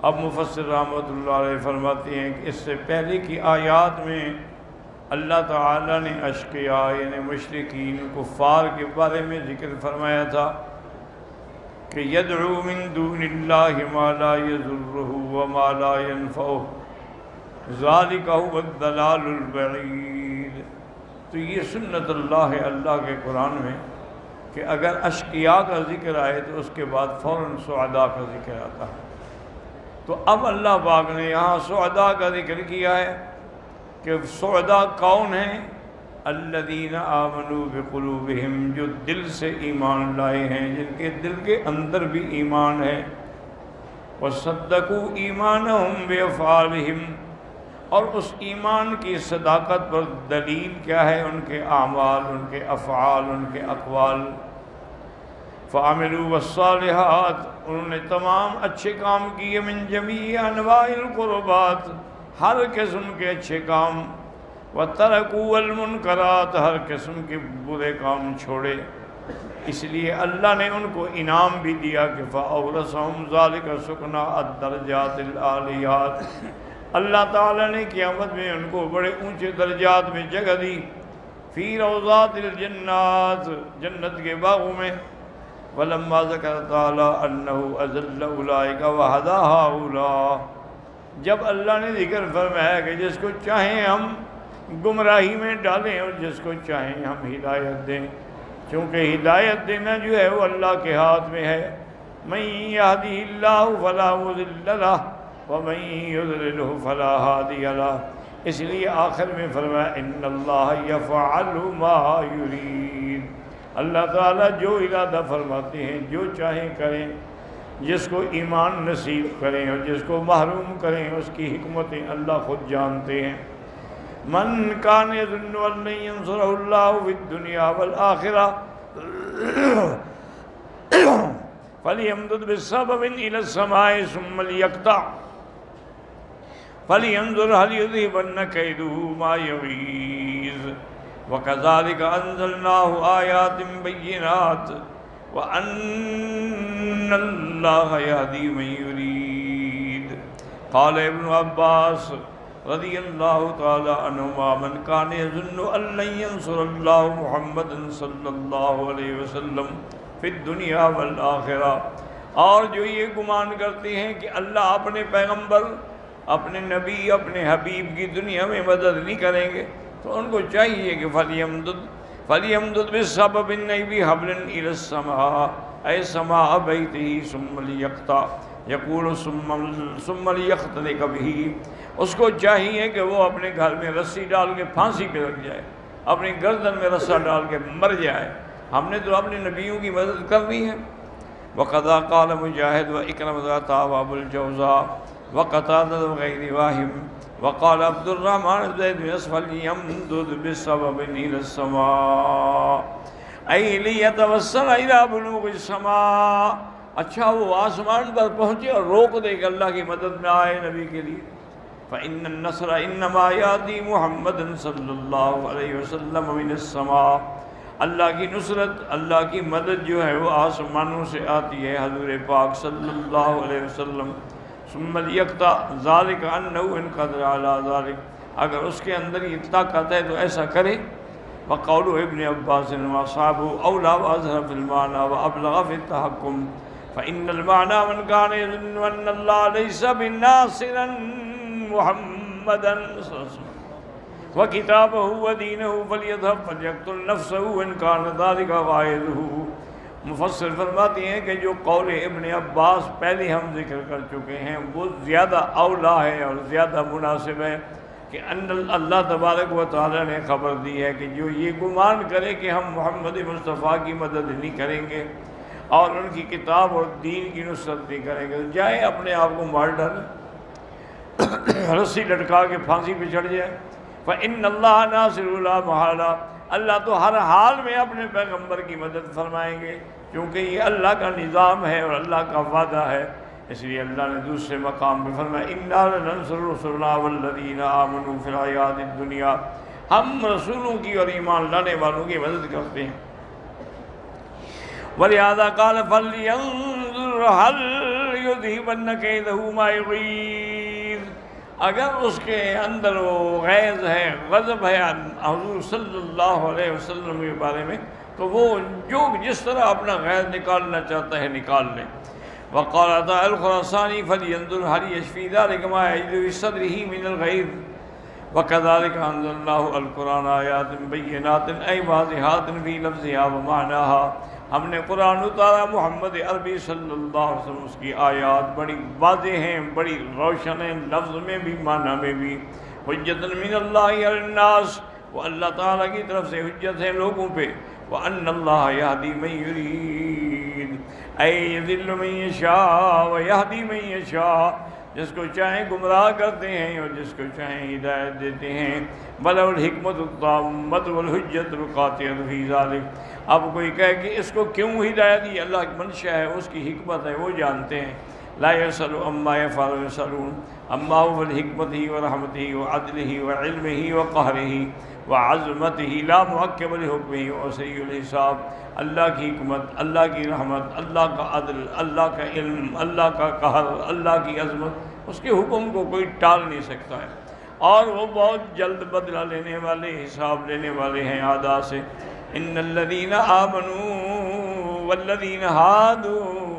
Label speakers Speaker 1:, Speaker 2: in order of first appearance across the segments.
Speaker 1: اب مفسر رحمۃ اللہ علیہ فرماتے ہیں کہ اس سے پہلے کی آیات میں اللہ تعالیٰ نے اشقیاء یعنی مشرکین کفار کے بارے میں ذکر فرمایا تھا کہ یدعو من دون اللہ ما لا یضرہ وما لا ینفعہ ذالک هو الضلال البعید۔ تو یہ سنت اللہ ہے اللہ کے قرآن میں کہ اگر اشقیاء کا ذکر آئے تو اس کے بعد فوراً سعداء کا ذکر آتا ہے۔ تو اب اللہ پاک نے یہاں سعداء کا ذکر کیا ہے کہ سعداء کون ہیں؟ الذین آمنوا بقلوبہم، جو دل سے ایمان لائے ہیں، جن کے دل کے اندر بھی ایمان ہے، وصدقوا ایمانہم بافعالہم، اور اس ایمان کی صداقت پر دلیل کیا ہے؟ ان کے اعمال، ان کے افعال، ان کے اقوال۔ فعملوا الصالحات، انہوں نے تمام اچھے کام کیے، من جمیع انواع القربات، ہر قسم کے اچھے کام، وترکوا المنکرات، ہر قسم کے برے کام چھوڑے۔ اس لیے اللہ نے ان کو انعام بھی دیا کہ فاورثہم ذالک سکنا الدرجات العالیات، اللہ تعالیٰ نے قیامت میں ان کو بڑے اونچے درجات میں جگہ دی، فی روضات الجنات، جنت کے باغوں میں۔ وَلَمَّا ذَكَرَ تَعَالَىٰ أَنَّهُ أَذَلَّ أُولَٰئِكَ وَهَدَىٰ هَٰؤُلَاءِ، جب اللہ نے ذکر فرمایا کہ جس کو چاہیں ہم گمراہی میں ڈالیں اور جس کو چاہیں ہم ہدایت دیں، چونکہ ہدایت دینا جو ہے وہ اللہ کے ہاتھ میں ہے۔ مَن يَهْدِهِ اللَّهُ فَلَا مُضِلَّ لَهُ وَمَن يُضْلِلْهُ فَلَا هَادِيَ لَهُ۔ اس لیے آخر میں فرمایا إِنَّ اللَّهَ يَفْعَلُ مَا يُرِيدُ، اللہ تعالیٰ جو ارادہ فرماتے ہیں جو چاہیں کریں، جس کو ایمان نصیب کریں اور جس کو محروم کریں، اس کی حکمتیں اللہ خود جانتے ہیں۔ من کان یظن ان لن ینصرہ اللہ فی الدنیا والآخرہ فلیمدد بسبب الی السماء ثم لیقطع فلینظر هل یذهبن کیدہ ما یغیظ وَكَذَلِكَ أَنزَلْنَاهُ آيَاتٍ بَيِّنَاتٍ وَأَنَّ اللَّهَ يَهْدِي مَن يُرِيدُ۔ قال ابن عباس رضی اللہ تعالی عنہما من کان یظن ان لن ینصر اللہ محمد صلی اللہ علیہ وسلم فی الدنیا والآخرہ، اور جو یہ گمان کرتے ہیں کہ اللہ اپنے پیغمبر، اپنے نبی، اپنے حبیب کی دنیا میں مدد نہیں کریں گے، تو ان کو چاہیے کہ فَلْيَمْدُدْ بِالسَّبَبِ النَّيْبِ حَبْلٍ إِلَى السَّمَاءِ أَيْ سَمَاءَ بَيْتِهِ ثُمَّ لِيَقْطَعْ يَقُولُ ثُمَّ لِيَخْتَنِقَ بِهِ، اس کو چاہیے کہ وہ اپنے گھر میں رسی ڈال کے پھانسی پہ لگ جائے، اپنی گردن میں رسا ڈال کے مر جائے۔ ہم نے تو اپنے نبیوں کی مدد کرنی ہے۔ وَقَذَا قَالَ مُجَاهِدٌ وَإِكْرَمَةُ وَعَطَاءُ وَأَبُو الْجَوْزَاءِ وَقَتَادَةُ وَغَيْرُ وَاحِدٍ وقال عبد الرحمن زید بن اسفل یمدد بسبب الى السماء ای لیتوسل الى بلوغ السماء، اچھا وہ آسمان پر پہنچے اور روک دے کہ اللہ کی مدد میں آئے نبی کے لیے۔ فإن النصر انما یاتی محمد صلی اللہ علیہ وسلم من السماء، اللہ کی نصرت، اللہ کی مدد جو ہے وہ آسمانوں سے آتی ہے حضور پاک صلی اللہ علیہ وسلم۔ ثم لیقطع ذالک انہ ان قدر علی ذالک، اگر اس کے اندر یہ طاقت ہے تو ایسا کرے۔ وقول ابن عباس واصحابہ اولی واظہر فی المعنی وابلغ فی التحکم، فإن المعنى من كان يظن ان اللہ لیس بناصرا محمدا وکتابہ ودینہ فلیذهب فلیقتل نفسہ ان کان ذالک غائظہ۔ مفسر فرماتے ہیں کہ جو قول ابن عباس پہلے ہم ذکر کر چکے ہیں وہ زیادہ اولا ہے اور زیادہ مناسب ہے کہ ان اللہ تبارک و تعالی نے خبر دی ہے کہ جو یہ گمان کرے کہ ہم محمد مصطفیٰ کی مدد نہیں کریں گے اور ان کی کتاب اور دین کی نصرت نہیں کریں گے، جائے اپنے آپ کو مار ڈالے، رسی لٹکا کے پھانسی پہ چڑھ جائے۔ فإن اللہ ناصر لا محالہ، اللہ تو ہر حال میں اپنے پیغمبر کی مدد فرمائیں گے، کیونکہ یہ اللہ کا نظام ہے اور اللہ کا وعدہ ہے۔ اس لیے اللہ نے دوسرے مقام پہ فرمایا اِنَّا لَنَنصُرُ رُسُلَنَا وَالَّذِينَ آمَنُوا فِي الْحَيَاةِ الدُّنْيَا، ہم رسولوں کی اور ایمان لانے والوں کی مدد کرتے ہیں۔ وَلِهَذَا قَالَ فَلْيَنظُرْ هَلْ لِيُذْهِبَنَّ كَيْدَهُ مَا يُغِيظُ، اگر اس کے اندر وہ غیظ ہے، غضب ہے حضور صلی اللہ علیہ وسلم کے بارے میں، تو وہ جس طرح اپنا غیظ نکالنا چاہتا ہے نکال لے۔ وقال عطاء الخراسانی فَلْيَنظُرْ هَلْ يَشْفِي ذَلِكَ مَا يَجِدُ فِي صَدْرِهِ مِنَ الْغَيْظِ وَكَذَلِكَ أَنزَلْنَاهُ الْقُرْآنَ آيَاتٍ بَيِّنَاتٍ أَيْ وَاضِحَاتٍ فِي لَفْظِهَا وَمَعْنَاهَا، ہم نے قرآن اتارا محمد عربی صلی اللہ علیہ وسلم، اس کی آیات بڑی واضح ہیں، بڑی روشن ہیں، لفظ میں بھی معنی میں بھی۔ حجۃ من اللہ علی الناس، وہ اللہ تعالیٰ کی طرف سے حجت ہے لوگوں پہ۔ وَأَنَّ اللَّهَ يَهْدِي مَن يُرِيدُ أَن يُضِلَّ مَن يَشَاءُ وَيَهْدِي مَن يَشَاءُ، جس کو چاہیں گمراہ کرتے ہیں اور جس کو چاہیں ہدایت دیتے ہیں۔ وَلَهُ الْحِكْمَةُ التَّامَّةُ وَالْحُجَّةُ الْقَاطِعَةُ فِي ذَلِكَ، اب کوئی کہے کہ اس کو کیوں ہدایت دی، اللہ کی منشا ہے، اس کی حکمت ہے، وہ جانتے ہیں۔ لا يسأل عما يفعل ويسألون عما هو بحكمته ورحمته وعدله وعلمه وقهره وعظمته لا معقب لحكمه وسریع الحساب، اللہ کی حکمت، اللہ کی رحمت، اللہ کا عدل، اللہ کا علم، اللہ کا قہر، اللہ کی عظمت، اس کے حکم کو کوئی ٹال نہیں سکتا ہے، اور وہ بہت جلد بدلہ لینے والے، حساب لینے والے ہیں اعداء سے۔ ان الذين آمنوا والذين هادوا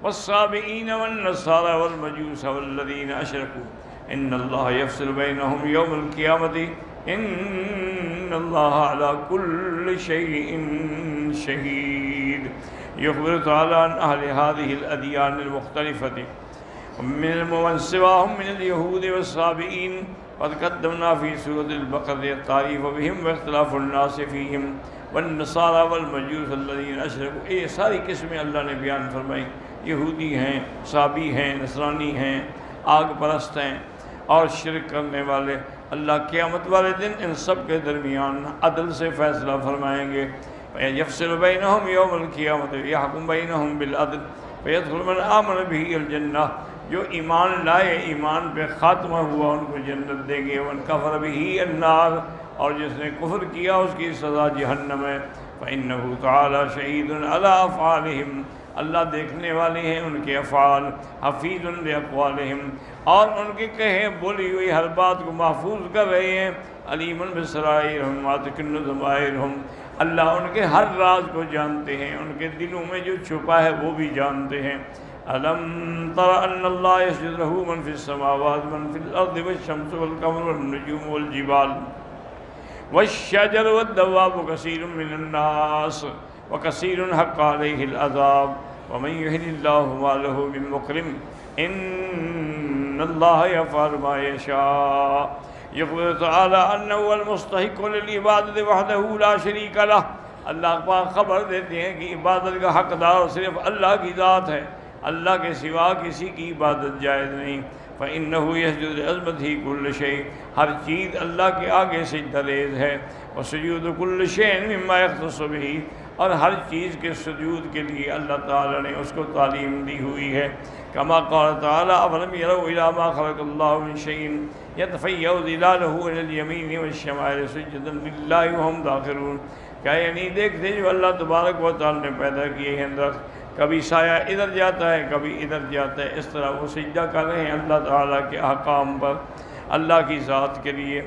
Speaker 1: والصابئين والنصارى والمجوس والذين أشركوا ان الله يفصل بينهم يوم القيامة ان الله على كل شيء شهيد۔ يخبر تعالى عن أهل هذه الأديان المختلفة ومن سواهم من اليهود والصابئين، قد قدمنا في سورة البقرة التعريف بهم واختلاف الناس فيهم والنصارى والمجوس الذين اشركوا، یہ ساری قسمیں اللہ نے بیان فرمائی۔ یہودی ہیں، صابی ہیں، نصرانی ہیں، آگ پرست ہیں اور شرک کرنے والے۔ اللہ قیامت والے دن ان سب کے درمیان عدل سے فیصلہ فرمائیں گے۔ یفصل بینہم یوم القیامت یحکم بینہم بالعدل فیدخل من آمن به الجنہ، جو ایمان لائے، ایمان پہ خاتمہ ہوا، ان کو جنت دیں گے۔ ومن کفر به النار، اور جس نے کفر کیا اس کی سزا جہنم ہے۔ فإنہ تعالی شہید علی افعالہم، اللہ دیکھنے والے ہیں ان کے افعال، حفیظ باقوالہم، اور ان کے کہے بولی ہوئی ہر بات کو محفوظ کر رہے ہیں۔ علیم بسرائرہم ما تکن ضمائرہم، اللہ ان کے ہر راز کو جانتے ہیں، ان کے دلوں میں جو چھپا ہے وہ بھی جانتے ہیں۔ الم تر ان اللہ یسجد لہ من فی السماوات من فی الارض والشمس والقمر والنجوم والجبال والشجر والدواب وكثير من الناس وكثير حق عليه العذاب ومن يهن الله ما له من مكرم ان الله يفعل ما يشاء۔ يخبر تعالى انه المستحق للعبادة وحده لا شريك له، اللہ پاک خبر دیتے ہیں کہ عبادت کا حقدار صرف اللہ کی ذات ہے، اللہ کے سوا کسی کی عبادت جائز نہیں۔ فإنه يسجد لعظمته كل شيء، ہر چیز اللہ کے آگے سجدہ ریز ہے۔ وسجود كل شيء مما يختص به، اور ہر چیز کے سجود کے لیے اللہ تعالی نے اس کو تعلیم دی ہوئی ہے۔ كما قال تعالی أَفَلَمْ يَرَوْا إِلَى مَا خَلَقَ اللَّهُ مِنْ شَيْءٍ يَتَفَيَّأُ ظِلَالُهُ إِلَى الْيَمِينِ وَالشَّمَائِلِ سُجَّدًا لِلَّهِ وَهُمْ دَاخِرُونَ، کیا یہ نہیں دیکھتے جو اللہ تبارک و تعالی نے پیدا کیے ہیں درخت، کبھی سایہ ادھر جاتا ہے کبھی ادھر جاتا ہے، اس طرح وہ سجدہ کر رہے ہیں اللہ تعالیٰ کے احکام پر، اللہ کی ذات کے لیے۔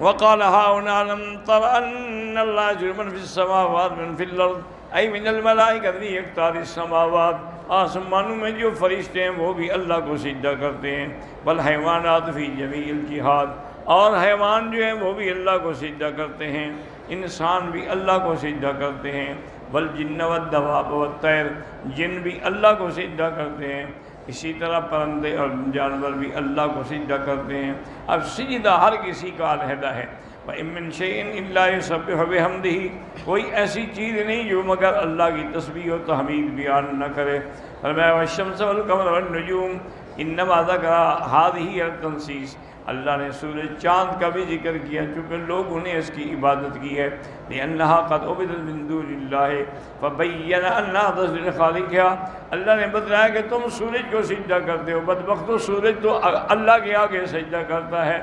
Speaker 1: وقال هاهنا ألم تر أن الله يسجد من في السماوات من في الأرض أي من الملائكة يقطار السماوات، آسمانوں میں جو فرشتے ہیں وہ بھی اللہ کو سجدہ کرتے ہیں۔ والحیوانات فی جمیع الجہاد، اور حیوان جو ہیں وہ بھی اللہ کو سجدہ کرتے ہیں، انسان بھی اللہ کو سجدہ کرتے ہیں۔ والجن والدواب والطیر، جن بھی اللہ کو سجدہ کرتے ہیں، اسی طرح پرندے اور جانور بھی اللہ کو سجدہ کرتے ہیں۔ اب سجدہ ہر کسی کا علیحدہ ہے۔ وَإِن مِّن شَيْءٍ إِلَّا يُسَبِّحُ بِحَمْدِهِ، کوئی ایسی چیز نہیں جو مگر اللہ کی تسبیح و تحمید بیان نہ کرے۔ فرمایا وَالشَّمْسَ وَالْقَمَرَ وَالنُّجُومَ إِنَّمَا ذَكَرَ هَٰذِهِ التَّنْصِيص، اللہ نے سورج چاند کا بھی ذکر کیا چونکہ لوگوں نے اس کی عبادت کی ہے۔ لِأَنَّهَا قَدْ عُبِدَتْ مِن دُونِ اللَّهِ فَبَيَّنَ أَنَّهَا تَسْجُدُ لِخَالِقِهَا، اللہ نے بتلایا کہ تم سورج کو سجدہ کرتے ہو، بدبختو سورج تو اللہ کے آگے سجدہ کرتا ہے۔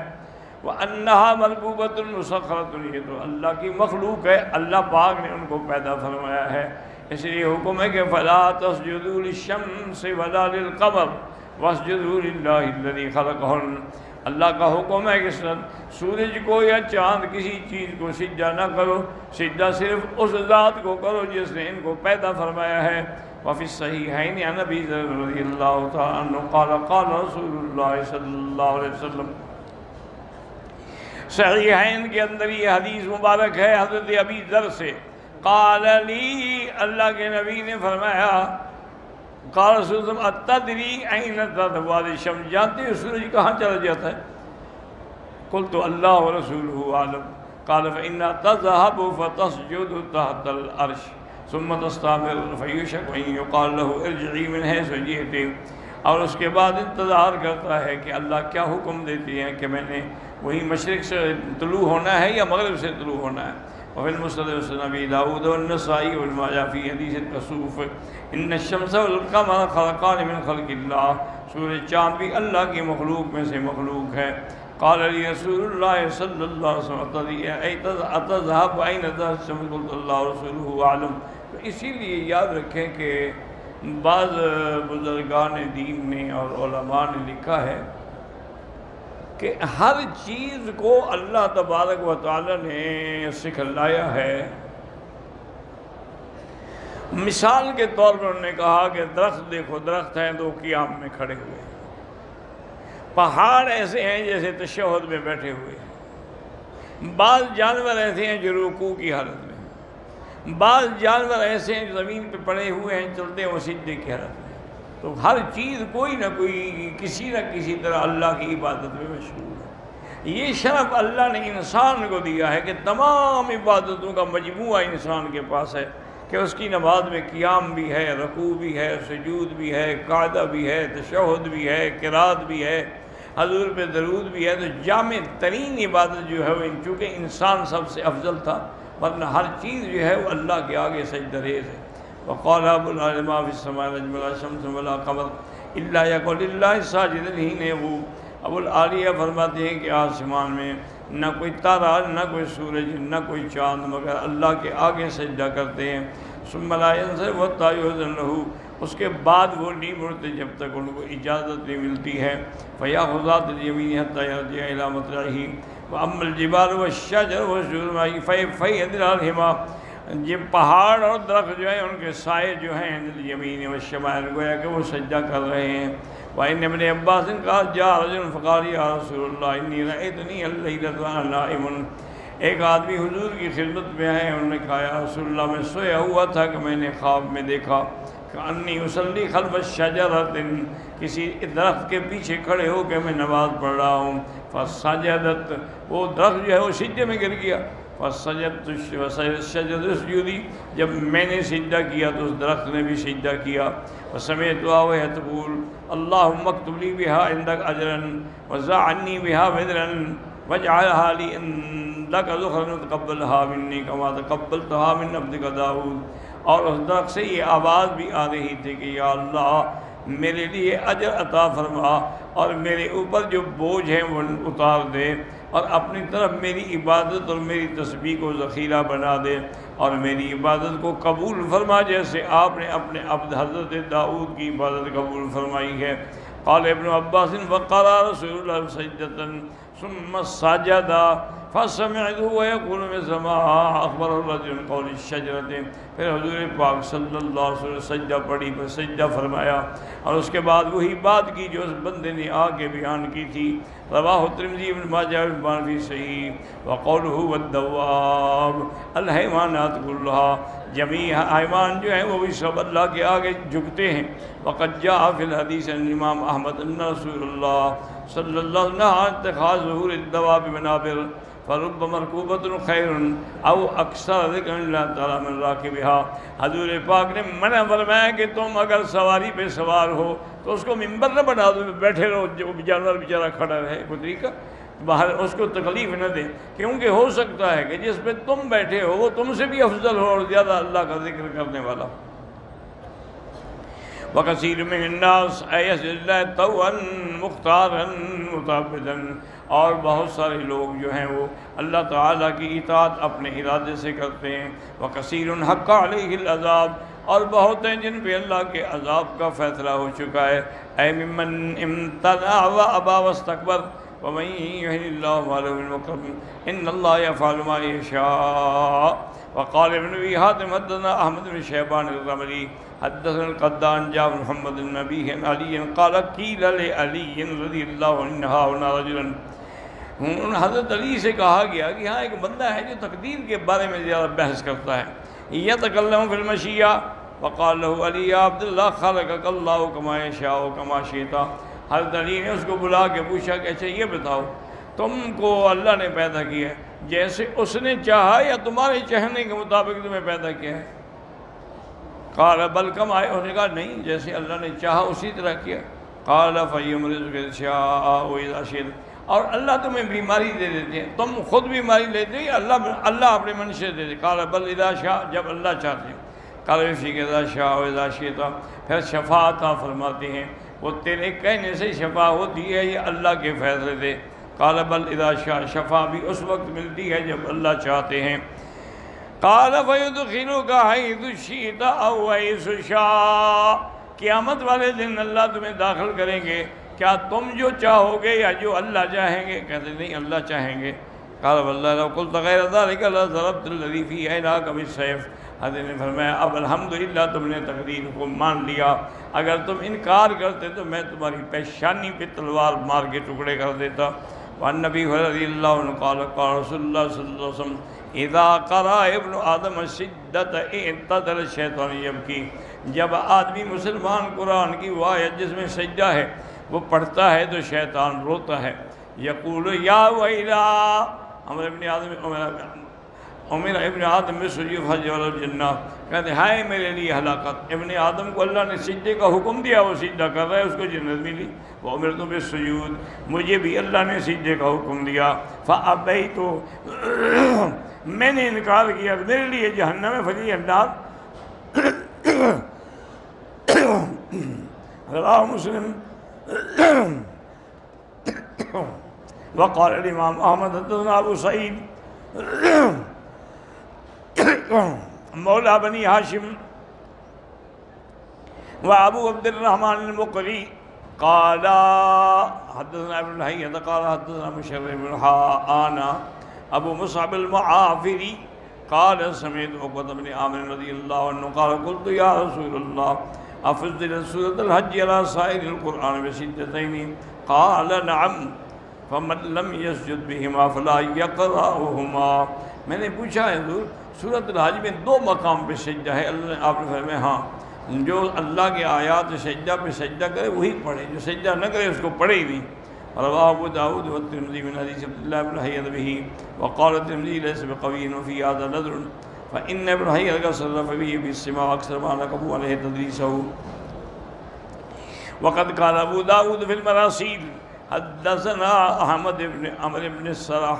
Speaker 1: وَأَنَّهَا مَرْبُوبَةٌ مُسَخَّرَةٌ، یہ تو اللہ کی مخلوق ہے، اللہ پاک نے ان کو پیدا فرمایا ہے۔ اس لیے حکم ہے کہ فلا تسجدوا للشمس ولا للقمر واسجدوا للہ الذی خلقہن، اللہ کا حکم ہے کہ سورج کو یا چاند کسی چیز کو سجدہ نہ کرو، سجدہ صرف اس ذات کو کرو جس نے ان کو پیدا فرمایا ہے۔ وفی الصحیحین عن ابی ذر رضی اللہ تعالی عنہ قال قال رسول اللہ صلی اللہ علیہ وسلم، صحیحین کے اندر یہ حدیث مبارک ہے حضرت ابی ذر سے، قال لی، اللہ کے نبی نے فرمایا، قال رسول اللہ اتدری این تذهب الشمس، جانتے ہو سورج کہاں چلا جاتا ہے؟ قلت اللہ ورسولہ عالم، قال فإنها تذهب فتسجد تحت العرش ثم تستمر فیوشک ان یقال له ارجعی من حیث جئت، اور اس کے بعد انتظار کرتا ہے کہ اللہ کیا حکم دیتی ہیں کہ میں نے وہی مشرق سے طلوع ہونا ہے یا مغرب سے طلوع ہونا ہے۔ وفي المسند سنن ابي داود والنسائي والماجه في حديث الكسوف ان الشمس والقمر خلقان من خلق الله، سورج چاند بھی اللہ کی مخلوق میں سے مخلوق ہے۔ قال لي رسول الله صلی اللہ علیہ وسلم اتذهب اين تذهب الشمس؟ قلت الله ورسوله اعلم۔ تو اسی لیے یاد رکھیں کہ بعض بزرگان دین نے اور علماء نے لکھا ہے کہ ہر چیز کو اللہ تبارک و تعالی نے سکھلایا ہے۔ مثال کے طور پر انہوں نے کہا کہ درخت دیکھو، درخت ہیں دو قیام میں کھڑے ہوئے، پہاڑ ایسے ہیں جیسے تشہد میں بیٹھے ہوئے ہیں، بعض جانور ایسے ہیں جو رکوع کی حالت میں، بعض جانور ایسے ہیں جو زمین پہ پڑے ہوئے ہیں چلتے ہیں وہ سجدے کی حالت میں۔ تو ہر چیز کوئی نہ کوئی کسی نہ کسی طرح اللہ کی عبادت میں مشغول ہے۔ یہ شرف اللہ نے انسان کو دیا ہے کہ تمام عبادتوں کا مجموعہ انسان کے پاس ہے، کہ اس کی نماز میں قیام بھی ہے، رکوع بھی ہے، سجود بھی ہے، قعدہ بھی ہے، تشہد بھی ہے، قرات بھی ہے، حضور پہ درود بھی ہے۔ تو جامع ترین عبادت جو ہے وہ چونکہ انسان سب سے افضل تھا، ورنہ ہر چیز جو ہے وہ اللہ کے آگے سجدہ ریز ہے۔ وقال ابو العالیہ ما فی السماء نجم ولا شمس ولا قمر الا یقول للہ ساجدا ہی نے وہ ابو العالیہ فرماتے ہیں کہ آسمان میں نہ کوئی تارا، نہ کوئی سورج، نہ کوئی چاند مگر اللہ کے آگے سجدہ کرتے ہیں۔ ثم لا ينصرف حتى يؤذن له، اس کے بعد وہ نہیں مڑتے جب تک ان کو اجازت نہیں ملتی ہے۔ فيأخذ ذات اليمين حتى يرجع إلى مطلعه وأما الجبال والشجر والشجر فيدرالهما، یہ پہاڑ اور درخت جو ہیں ان کے سائے جو ہیں الیمین والشمائل، گویا کہ وہ سجدہ کر رہے ہیں۔ وَإِنَّ ابْنِ عَبَّاسٍ قال جاء رجل فقال يا رسول اللہ انی رأيتنی الليلة وأنا نائم، ایک آدمی حضور کی خدمت میں آئے، انہوں نے کہا یا رسول اللہ میں سویا ہوا تھا کہ میں نے خواب میں دیکھا کہ انی اصلی خلف الشجرۃ، کسی درخت کے پیچھے کھڑے ہو کے میں نماز پڑھ رہا ہوں۔ فسجدت، وہ درخت جو ہے وہ سجدے میں گر گیا۔ فسجدت الشجرۃ اسجدی، جب میں نے سجدہ کیا تو اس درخت نے بھی سجدہ کیا۔ وسمعتها وهي تقول اللهم اكتب لي بها عندك اجرا وزع عني بها وزرا واجعلها لي عندك ذخرا تقبلها مني كما تقبلتها من عبدك داود، اور اس درخت سے یہ آواز بھی آ رہی تھی کہ یا اللہ میرے لیے اجر عطا فرما اور میرے اوپر جو بوجھ ہیں وہ اتار دے، اور اپنی طرف میری عبادت اور میری تسبیح کو ذخیرہ بنا دے اور میری عبادت کو قبول فرما، جیسے آپ نے اپنے عبد حضرت داؤد کی عبادت قبول فرمائی ہے۔ قال ابن عباس وقرأ رسول اللہ سجدة ثم سجد فسمعته ويقول مثل ما اخبر الرجل قول الشجرة، پھر حضور پاک صلی اللہ علیہ وسلم سجدہ پڑھی، پھر سجدہ فرمایا اور اس کے بعد وہی بات کی جو اس بندے نے آگے بیان کی تھی۔ رواہ ترمذی ابن ماجہ ابن فی صحیح۔ وقوله والدواب الحیوانات كلها، جمیع حیوان جو ہیں وہ بھی سب اللہ کے آگے جھکتے ہیں۔ وقد جاء فی الحدیث عن امام احمد ان رسول اللہ صلی اللہ علیہ وسلم نہى عن اتخاذ ظهور الدواب منابر فرب مرکوبۃ خیر او اکثر ذکر اللہ تعالیٰ من راکبها، حضور پاک نے منع فرمایا کہ تم اگر سواری پہ سوار ہو تو اس کو منبر نہ بنا دو، بیٹھے رہو، جو جانور بیچارہ کھڑا رہے، کوئی طریقہ باہر اس کو تکلیف نہ دے، کیونکہ ہو سکتا ہے کہ جس پہ تم بیٹھے ہو وہ تم سے بھی افضل ہو اور زیادہ اللہ کا ذکر کرنے والا۔ وَكَثِيرٌ مِّنَ النَّاسِ يَسْجُدُ لِلَّهِ طَوْعًا مُخْتَارًا مُتَعَبِّدًا، اور بہت سارے لوگ جو ہیں وہ اللہ تعالیٰ کی اطاعت اپنے ارادے سے کرتے ہیں۔ وَكَثِيرٌ حَقَّ عَلَيْهِ الْعَذَابُ، اور بہت ہیں جن پہ اللہ کے عذاب کا فیصلہ ہو چکا ہے۔ اے ممن امتنع وابى واستكبر ومن يهن الله فما له من مكرم ان الله يفعل ما يشاء۔ وقال ابن ابي حاتم حدثنا احمد بن شيبان الرملي حدثنا القدان جاء محمد النبي علي قال قيل لعلي رضي الله عنه هنا رجلا، حضرت علی سے کہا گیا کہ ہاں ایک بندہ ہے جو تقدیر کے بارے میں زیادہ بحث کرتا ہے، یتکلم فی المشیہ، وقال له علی یا عبد اللہ خلقک اللہ کما یشاء کما شئت۔ حضرت علی نے اس کو بلا کے پوچھا کہ اچھا یہ بتاؤ تم کو اللہ نے پیدا کیا ہے جیسے اس نے چاہا یا تمہارے چاہنے کے مطابق تمہیں پیدا کیا ہے؟ قال بل کما، انہوں نے کہا نہیں جیسے اللہ نے چاہا اسی طرح کیا۔ قال فیمرضک اذا شاء واذا شئت، اور اللہ تمہیں بیماری دے دیتے ہیں، تم خود بیماری لیتے ہیں اللہ اپنے منشے دے دیتے۔ قال بل اذا شاء، جب اللہ چاہتے ہیں۔ قال فیک اذا شاء واذا شئت، پھر شفا عطا فرماتے ہیں، وہ تیرے کہنے سے شفا ہوتی ہے یہ اللہ کے فیصلے سے۔ قال بل اذا شاء، شفا بھی اس وقت ملتی ہے جب اللہ چاہتے ہیں۔ قال فیدخلک حیث شئت او حیث شاء، قیامت والے دن اللہ تمہیں داخل کریں گے کیا تم جو چاہو گے یا جو اللہ چاہیں گے؟ کہتے نہیں اللہ چاہیں گے۔ قال واللہ لو قلت غیر ذلک لضربت الذی فی عیناک بالسیف، حضرت نے فرمایا اب الحمدللہ تم نے تقدیر کو مان لیا، اگر تم انکار کرتے تو میں تمہاری پیشانی پہ تلوار مار کے ٹکڑے کر دیتا۔ وعن نبی رضی اللہ عنہ قال قال رسول اللہ صلی اللہ علیہ وسلم اذا قرأ ابن آدم السجدۃ اعتدل الشیطان یبکی، جب آدمی مسلمان قرآن کی وہ آیت جس میں سجدہ ہے وہ پڑھتا ہے تو شیطان روتا ہے۔ یقول یا ویلا عمر ابن آدم بالسجود فجعل الجنہ، کہتے ہیں ہائے میرے لیے ہلاکت، ابن آدم کو اللہ نے سجدے کا حکم دیا، وہ سجدہ کر رہا ہے، اس کو جنت ملی۔ وامرت بالسجود، مجھے بھی اللہ نے سجدے کا حکم دیا، فابیت، میں نے انکار کیا، میرے لیے جہنم ہے، فلی النار۔ رواه مسلم۔ وقال الامام احمد حدثنا ابو سعید مولا بنی ہاشم وابو عبد الرحمن المقری قال حدثنا ابن الحیۃ قال حدثنا مشرف بن حانا ابو مصعب المعافری قال سمعت عقبۃ بن عامر رضی اللہ عنہ قال قلت یا رسول اللہ افضلت سورۃ الحج علی سائر القرآن بسجدتین؟ قال نعم، فمن لم یسجد بہما فلا یقرأہما۔ میں نے پوچھا ہے حضور سورۃ الحج میں 2 مقام پہ سجدہ ہے، اللہ نے آپ نے فرمایا ہاں، جو اللہ کے آیات سجدہ پہ سجدہ کرے وہی پڑھے، جو سجدہ نہ کرے اس کو پڑھے ہی نہیں۔ رواه ابو داود والترمذی من حدیث عبد اللہ بن حیۃ به وقال الترمذی ليس بقوی وفي هذا نظر فإن ابن حیۃ صرف به بالسماع اکثر ما نقبوا علیہ تدریسہ۔ وقد قال ابو داود في المراسيل حدثنا احمد بن عمرو بن الصلاح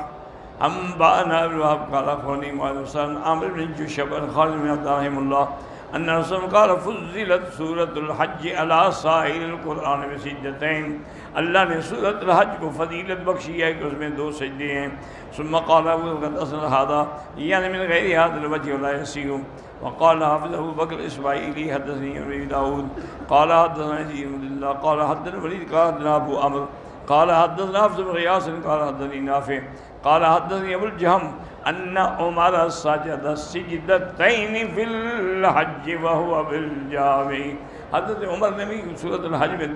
Speaker 1: انبانا ابن وهب قال اخبرني معاذ بن عامر بن جشب عن خالد بن عبد رحمه الله ان رسول قال فضلت سورة الحج على سائر القرآن بسجدتين، اللہ نے سورۃ الحج کو فضیلت بخشی ہے کہ اس میں 2 سجدے ہیں۔ ثم قال ابو قد اصل هذا يعني من غير هذا الوجه ولا يسير۔ وقال حافظ ابو بکر اسماعیلی حدثني ابن داود قال حدثنا يزيد بن الله قال حدثنا الوليد قال حدثنا ابو عمرو قال حدثنا حفص بن غياث قال حدثني نافع قال حدثني ابو الجهم ان عمر سجد سجدتين في الحج وهو بالجامع، حضرت عمر نے بھی سورۃ الحج میں